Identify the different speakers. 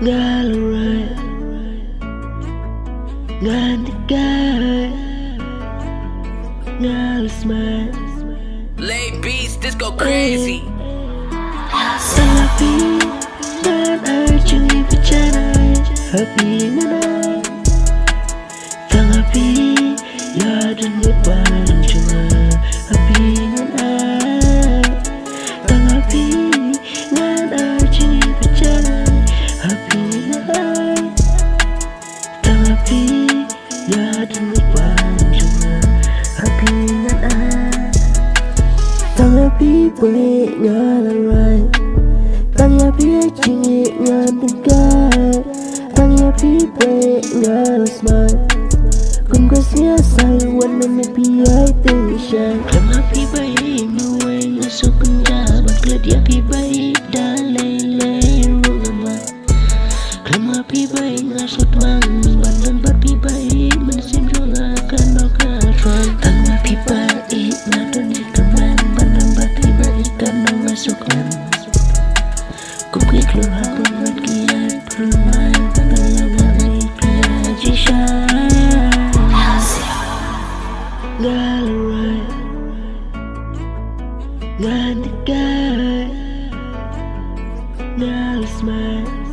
Speaker 1: Gallery Gantikai Smile
Speaker 2: Lay beats, this go crazy.
Speaker 1: Happy dan arjui bicara happy nanai tang happy ya dan berbalan cuma happy nanai tang happy dan arjui bicara happy nanai tang happy ya dan berbalan cuma happy nanai tang happy boleh ngalarai tang happy cingi ngantikai tang happy boleh ngalasmai kumkasnya sayuan memipi tension tang happy baik nuai ngasuk penjabat keladi happy baik dalai rumah tang happy baik ngasut mang bandan happy baik menesim juga kanokal tang happy baik ngadoni keman bandan happy baik kanok masuk man Kukui keluar buat kiat permain Pengamai kiat jisai Gallery Gantikai Smile